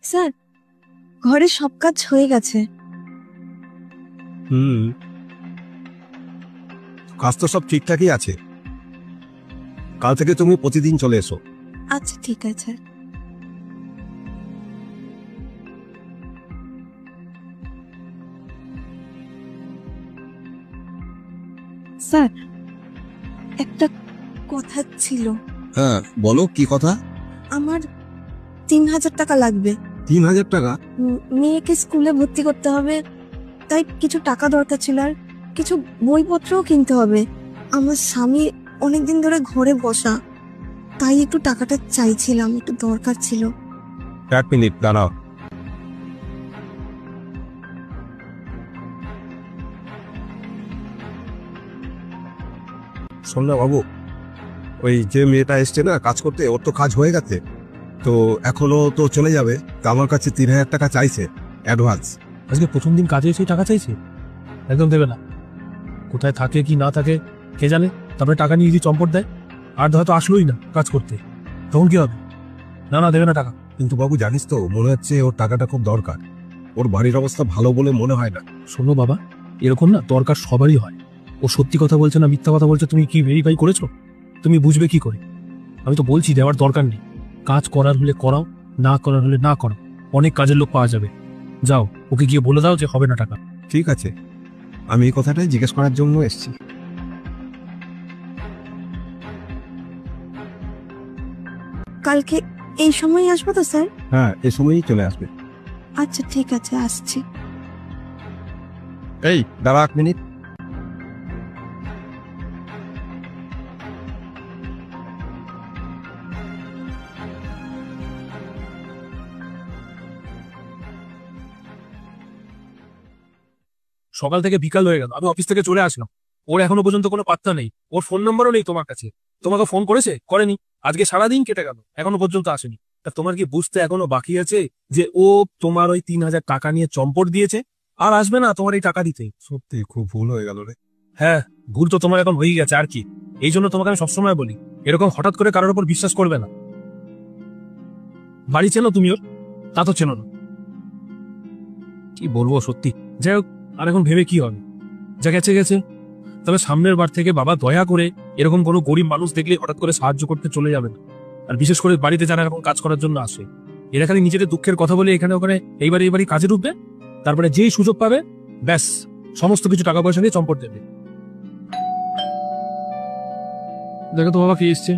Sir, ঘরের সব কাজ হয়ে গেছে। কাজ তো সব ঠিকঠাকই আছে। কাল থেকে তুমি প্রতিদিন চলে এসো। আচ্ছা ঠিক আছে। স্যার, একটা কথা ছিল। হ্যাঁ বলো, কি কথা? আমার 3000 টাকা লাগবে। 3000 টাকা? মেয়েকে স্কুলে ভর্তি করতে হবে, তাই কিছু টাকা দরকার ছিল, আর কিছু বইপত্রও কিনতে হবে। আমার স্বামী অনেকদিন ধরে ঘরে বসা, তাই একটু টাকাটা চাইছিলাম, একটু দরকার ছিল। 1 মিনিট দাঁড়াও। শোন না বাবু, ওই যে মেয়েটা এসছে না কাজ করতে, ওর তো কাজ হয়ে গেছে, তো এখনো তো চলে যাবে। তা আমার কাছে 3000 টাকা চাইছে অ্যাডভান্স। আজকে প্রথম দিন কাজে এসে টাকা চাইছে? একদম দেবে না। কোথায় থাকে কি না থাকে কে জানে, তারপরে টাকা নিয়ে যদি চম্পট দেয় আর হয়তো আসলোই না কাজ করতে, তখন কি হবে? না না, দেবে না টাকা। কিন্তু বাবু জানিস তো, মনে হচ্ছে ওর টাকাটা খুব দরকার। ওর বাড়ির অবস্থা ভালো বলে মনে হয় না। শোনো বাবা, এরকম না দরকার সবারই হয়। ও সত্যি কথা বলছে না মিথ্যা কথা বলছে তুমি কি ভেরিফাই করেছো? তুমি বুঝবে কি করে? আমি তো বলছি দেওয়ার দরকার নেই। কাজ করার হলে করাও, না করার হলে না করো। অনেক কাজের লোক পাওয়া যাবে। যাও, ওকে গিয়ে বলে দাও যে হবে না টাকা। ঠিক আছে, আমি এই কথাটাই জিজ্ঞেস করার জন্য এসেছি। কালকে এই সময় আসবো তো স্যার? হ্যাঁ, এই সময়ই চলে আসবে। আচ্ছা ঠিক আছে, আসছি। এই দাঁড়া 1 মিনিট। সকাল থেকে বিকাল হয়ে গেল, আমি অফিস থেকে চলে আসলাম, ওর এখনো পর্যন্ত কোনো পাত্তা নেই। ওর ফোন নম্বরও নেই তোমার কাছে। তোমাকে ফোন করেছে? করেনি। আজকে সারাদিন কেটে গেল, এখনো পর্যন্ত আসেনি। তা তোমার কি বুঝতে এখনো বাকি আছে যে ও তোমার ওই 3000 টাকা নিয়ে চম্পট দিয়েছে আর আসবে না তোমার এই টাকা দিতে? সত্যি খুব ভুল হয়ে গেল রে। হ্যাঁ, ভুল তো তোমার এখন হয়ে গেছে আর কি। এই জন্য তোমাকে আমি সবসময় বলি, এরকম হঠাৎ করে কারোর উপর বিশ্বাস করবে না। বাড়ি চেনো তুমি ওর? তা তো চেনো না। কি বলবো সত্যি। যাই হোক, আর এখন ভেবে কি হবে, যা গেছে গেছে। তবে সামনের বার থেকে বাবা দয়া করে এরকম কোনো গরিব মানুষ দেখলে হঠাৎ করে সাহায্য করতে চলে যাবেন। আর বিশেষ করে বাড়িতে যারা এখন কাজ করার জন্য আসে, এরা খালি নিজেদের দুঃখের কথা বলে এখানে ওখানে এইবারই কাজে ঢুকবে, তারপরে যেই সুযোগ পাবে ব্যাস সমস্ত কিছু টাকা পয়সা দিয়ে চম্পট দেবে। দেখো তো বাবা কি এসছে।